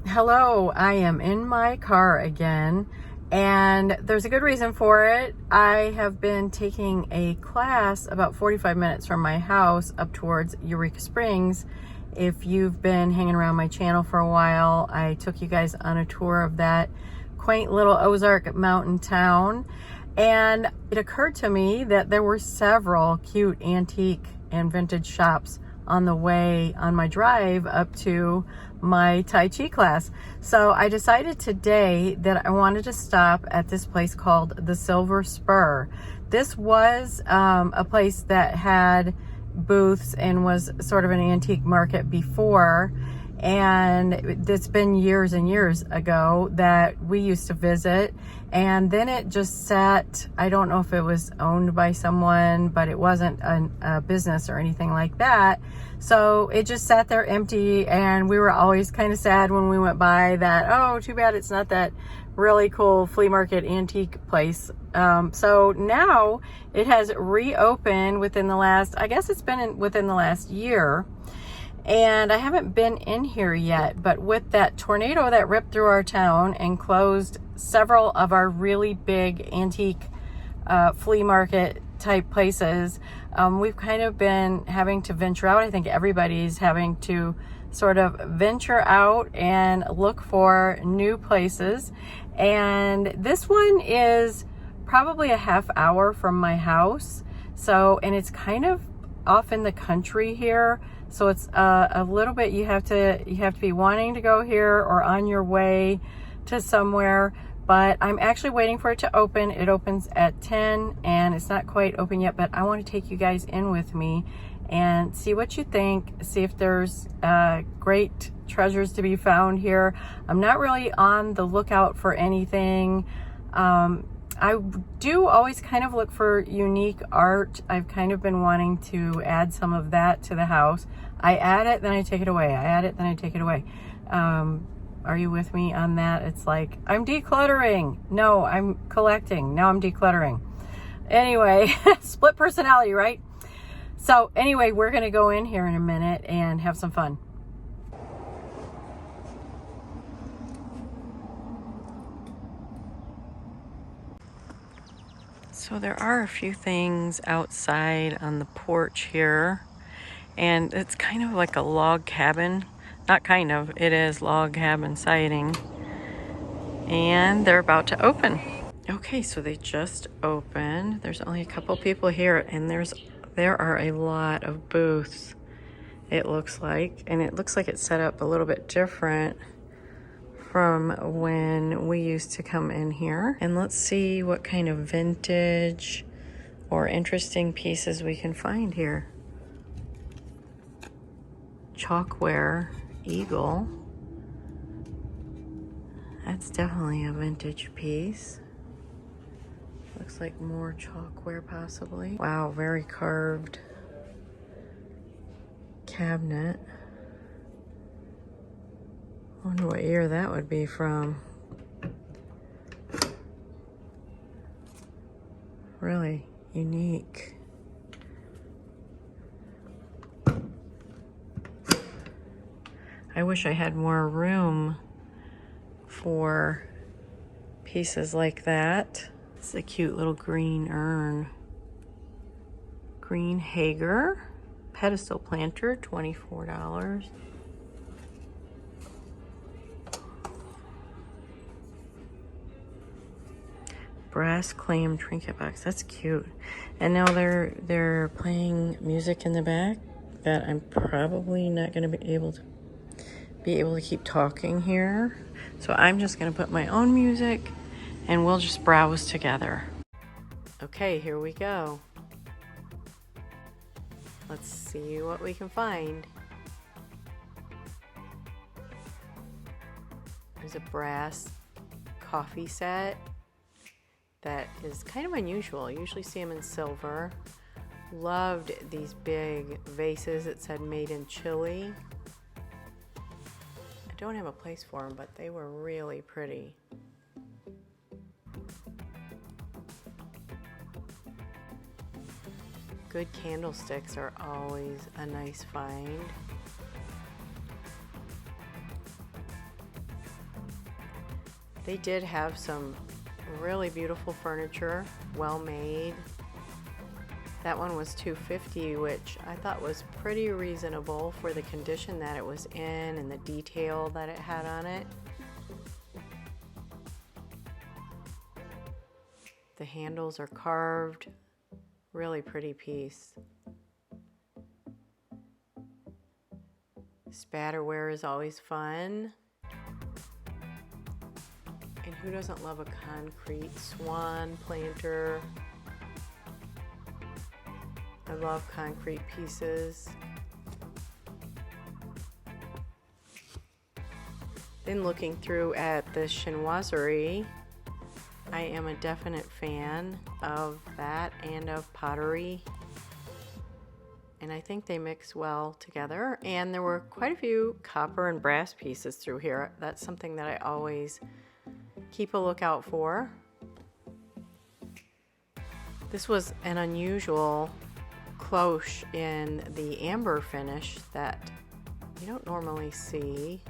Hello, I am in my car again, and there's a good reason for it. I have been taking a class about 45 minutes from my house up towards Eureka Springs. If you've been hanging around my channel for a while, I took you guys on a tour of that quaint little Ozark mountain town, and it occurred to me that there were several cute antique and vintage shops on the way on my drive up to my Tai Chi class. So I decided today that I wanted to stop at this place called the Silver Spur. This was a place that had booths and was sort of an antique market before, and it's been years and years ago that we used to visit, and then it just sat. I don't know if it was owned by someone, but it wasn't a business or anything like that, so it just sat there empty, and we were always kind of sad when we went by that, oh, too bad it's not that really cool flea market antique place. So now it has reopened within the last, I guess it's been within the last year. And I haven't been in here yet, but with that tornado that ripped through our town and closed several of our really big antique flea market type places, we've kind of been having to venture out. I think everybody's having to sort of venture out and look for new places. And this one is probably a half hour from my house. So, and it's kind of off in the country here. So it's a little bit, you have to be wanting to go here or on your way to somewhere. But I'm actually waiting for it to open. It opens at 10 and it's not quite open yet, but I want to take you guys in with me and see what you think, see if there's great treasures to be found here. I'm not really on the lookout for anything. I do always kind of look for unique art. I've kind of been wanting to add some of that to the house. I add it, then I take it away. I add it, then I take it away. Are you with me on that? It's like, I'm decluttering. No, I'm collecting. Now I'm decluttering. Anyway, split personality, right? So anyway, we're going to go in here in a minute and have some fun. So there are a few things outside on the porch here, and it's kind of like a log cabin. Not kind of, it is log cabin siding. And they're about to open. Okay, so they just opened. There's only a couple people here, and there are a lot of booths, it looks like. And it looks like it's set up a little bit different from when we used to come in here. And let's see what kind of vintage or interesting pieces we can find here. Chalkware eagle. That's definitely a vintage piece. Looks like more chalkware possibly. Wow, very carved cabinet. I wonder what year that would be from. Really unique. I wish I had more room for pieces like that. It's a cute little green urn. Green Hager. Pedestal planter, $24. Brass clam trinket box. That's cute. And now they're playing music in the back that I'm probably not going to be able to keep talking here. So I'm just going to put my own music and we'll just browse together. Okay, here we go. Let's see what we can find. There's a brass coffee set that is kind of unusual. I usually see them in silver. Loved these big vases that said made in Chile. I don't have a place for them, but they were really pretty. Good candlesticks are always a nice find. They did have some really beautiful furniture, well made. That one was $250, which I thought was pretty reasonable for the condition that it was in and the detail that it had on it. The handles are carved, really pretty piece. Spatterware is always fun. And who doesn't love a concrete swan planter? I love concrete pieces. Then looking through at the chinoiserie, I am a definite fan of that and of pottery. And I think they mix well together. And there were quite a few copper and brass pieces through here. That's something that I always keep a lookout for. This was an unusual cloche in the amber finish that you don't normally see.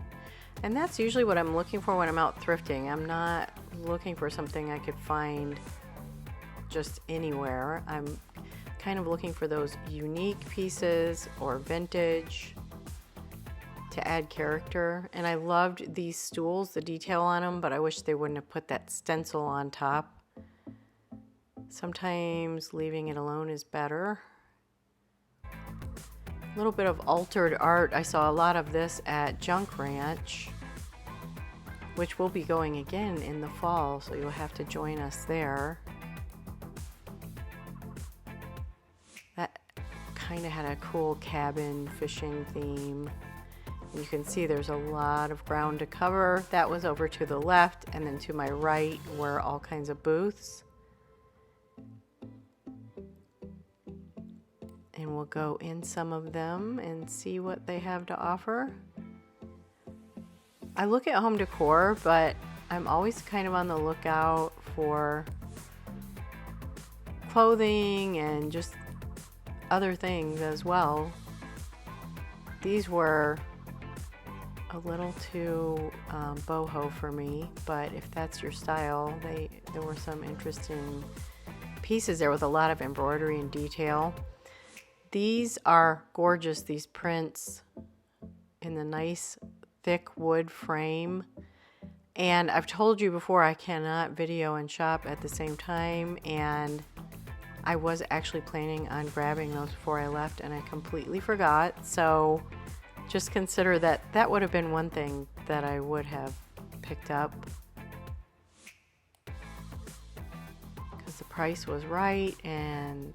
And that's usually what I'm looking for when I'm out thrifting. I'm not looking for something I could find just anywhere. I'm kind of looking for those unique pieces or vintage to add character. And I loved these stools, the detail on them, but I wish they wouldn't have put that stencil on top. Sometimes leaving it alone is better. A little bit of altered art. I saw a lot of this at Junk Ranch, which will be going again in the fall, so you'll have to join us there. That kind of had a cool cabin fishing theme. You can see there's a lot of ground to cover. That was over to the left, and then to my right were all kinds of booths. And we'll go in some of them and see what they have to offer. I look at home decor, but I'm always kind of on the lookout for clothing and just other things as well. These were a little too boho for me, but if that's your style, there were some interesting pieces there with a lot of embroidery and detail. These are gorgeous, these prints in the nice thick wood frame. And I've told you before, I cannot video and shop at the same time, and I was actually planning on grabbing those before I left and I completely forgot. So just consider that that would have been one thing that I would have picked up, because the price was right and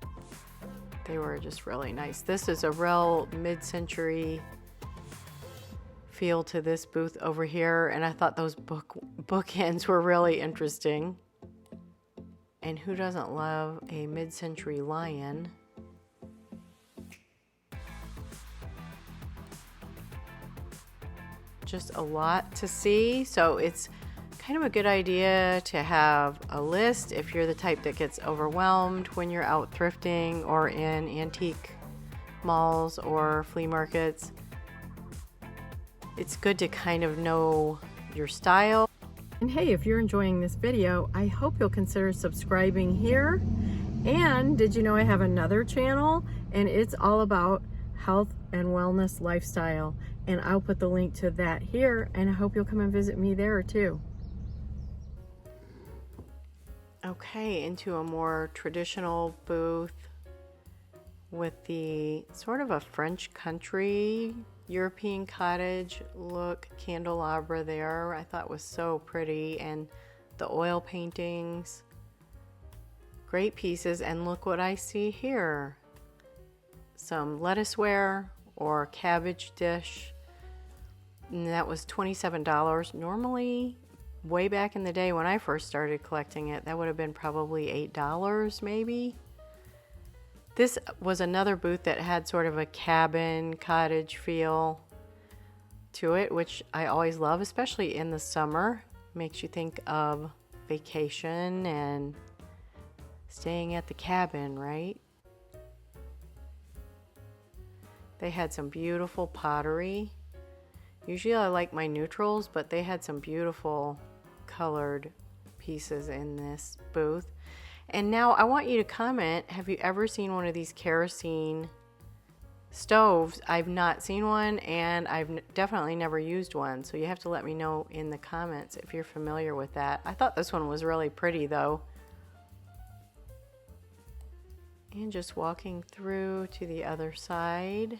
they were just really nice. This is a real mid-century feel to this booth over here, and I thought those bookends were really interesting. And who doesn't love a mid-century lion? Just a lot to see, so it's kind of a good idea to have a list if you're the type that gets overwhelmed when you're out thrifting or in antique malls or flea markets. It's good to kind of know your style. And hey, if you're enjoying this video, I hope you'll consider subscribing here. And did you know I have another channel, and it's all about health and wellness lifestyle, and I'll put the link to that here, and I hope you'll come and visit me there too. Okay, into a more traditional booth with the sort of a French country European cottage look candelabra there. I thought was so pretty, and the oil paintings, great pieces. And look what I see here, some lettuceware or cabbage dish, and that was $27. Normally, way back in the day when I first started collecting it, that would have been probably $8 maybe. This was another booth that had sort of a cabin cottage feel to it, which I always love, especially in the summer. Makes you think of vacation and staying at the cabin, right? They had some beautiful pottery. Usually I like my neutrals, but they had some beautiful colored pieces in this booth. And now I want you to comment, have you ever seen one of these kerosene stoves? I've not seen one, and I've definitely never used one, so you have to let me know in the comments if you're familiar with that. I thought this one was really pretty though. And just walking through to the other side.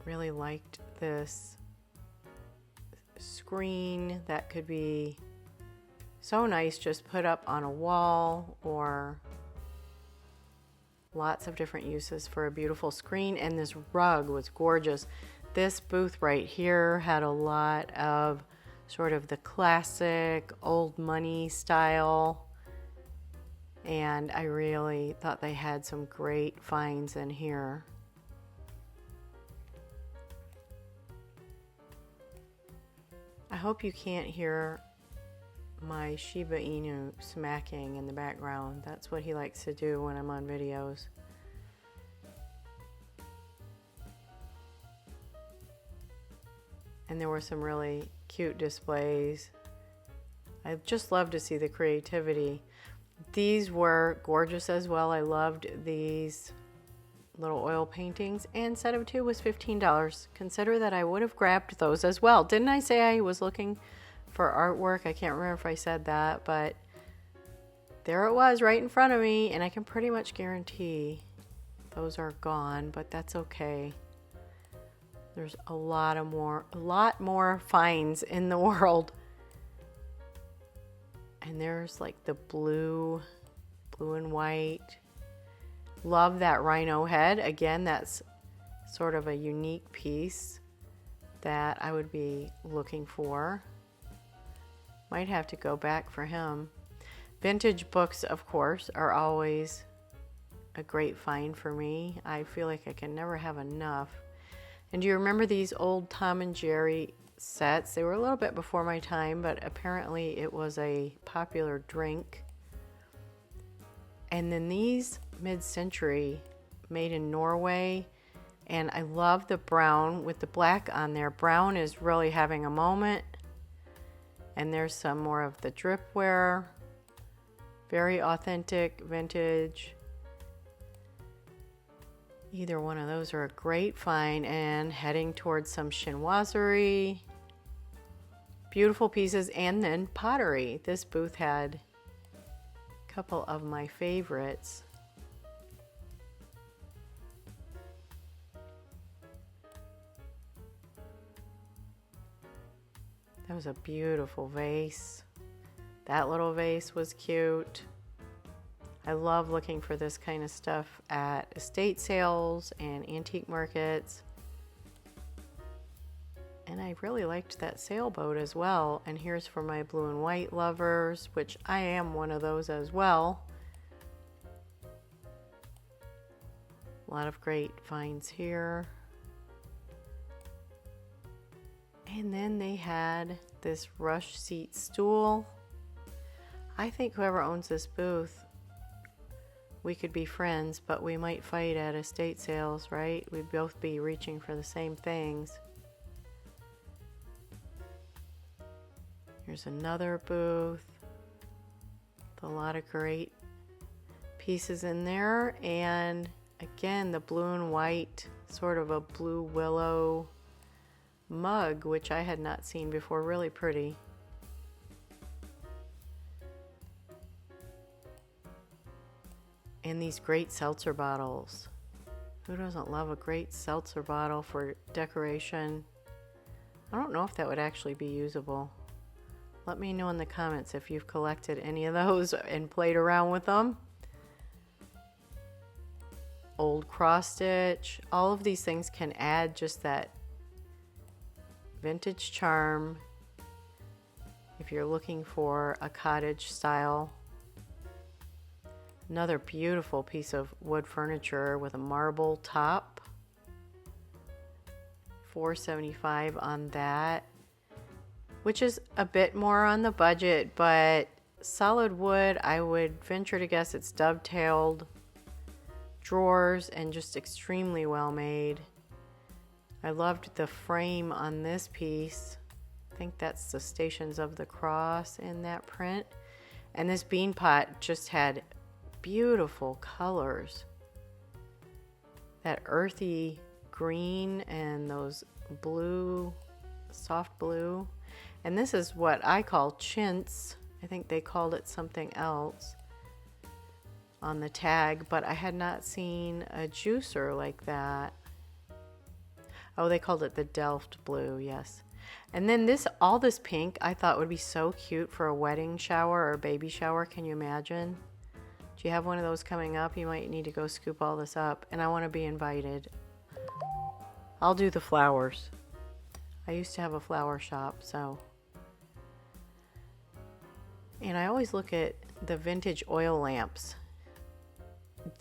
Really liked this screen that could be so nice, just put up on a wall, or lots of different uses for a beautiful screen. And this rug was gorgeous. This booth right here had a lot of sort of the classic old money style, and I really thought they had some great finds in here. I hope you can't hear my Shiba Inu smacking in the background. That's what he likes to do when I'm on videos. And there were some really cute displays. I just love to see the creativity. These were gorgeous as well. I loved these little oil paintings, and set of two was $15. Consider that I would have grabbed those as well. Didn't I say I was looking for artwork? I can't remember if I said that, but there it was right in front of me, and I can pretty much guarantee those are gone, but that's okay. There's a lot more finds in the world. And there's like the blue and white. Love that rhino head. Again, that's sort of a unique piece that I would be looking for. Might have to go back for him. Vintage books, of course, are always a great find for me. I feel like I can never have enough. And do you remember these old Tom and Jerry sets? They were a little bit before my time, but apparently it was a popular drink. And then these mid-century, made in Norway, and I love the brown with the black on there. Brown is really having a moment. And there's some more of the dripware. Very authentic, vintage. Either one of those are a great find, and heading towards some chinoiserie. Beautiful pieces, and then pottery. This booth had a couple of my favorites. That was a beautiful vase. That little vase was cute. I love looking for this kind of stuff at estate sales and antique markets. And I really liked that sailboat as well. And here's for my blue and white lovers, which I am one of those as well. A lot of great finds here. And then they had this rush seat stool. I think whoever owns this booth, we could be friends, but we might fight at estate sales, right? We'd both be reaching for the same things. Here's another booth with a lot of great pieces in there. And again, the blue and white, sort of a blue willow mug, which I had not seen before. Really pretty. And these great seltzer bottles. Who doesn't love a great seltzer bottle for decoration? I don't know if that would actually be usable. Let me know in the comments if you've collected any of those and played around with them. Old cross stitch. All of these things can add just that vintage charm if you're looking for a cottage style. Another beautiful piece of wood furniture with a marble top. $4.75 on that, which is a bit more on the budget, but solid wood. I would venture to guess it's dovetailed drawers and just extremely well made. I loved the frame on this piece. I think that's the Stations of the Cross in that print. And this bean pot just had beautiful colors. That earthy green and those blue, soft blue. And this is what I call chintz. I think they called it something else on the tag, but I had not seen a juicer like that. Oh, they called it the Delft blue, yes. And then all this pink I thought would be so cute for a wedding shower or a baby shower. Can you imagine? Do you have one of those coming up? You might need to go scoop all this up, and I want to be invited. I'll do the flowers. I used to have a flower shop, so. And I always look at the vintage oil lamps.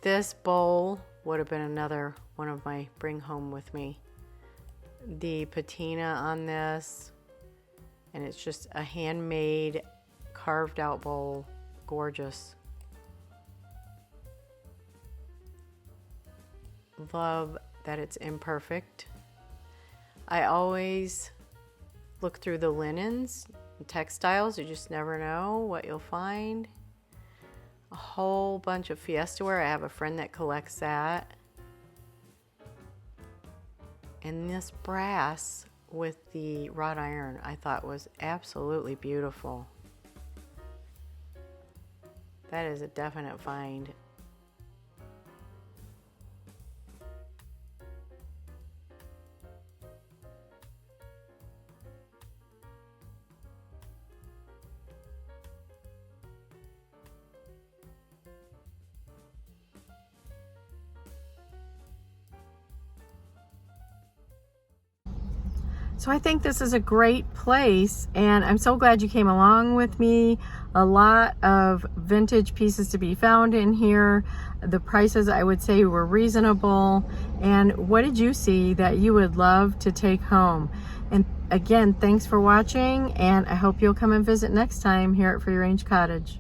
This bowl would have been another one of my bring home with me. The patina on this, and it's just a handmade carved out bowl. Gorgeous. Love that it's imperfect. I always look through the linens and textiles. You just never know what you'll find. A whole bunch of Fiesta ware. I have a friend that collects that. And this brass with the wrought iron I thought was absolutely beautiful. That is a definite find. So I think this is a great place, and I'm so glad you came along with me. A lot of vintage pieces to be found in here. The prices, I would say, were reasonable. And what did you see that you would love to take home? And again, thanks for watching, and I hope you'll come and visit next time here at Free Range Cottage.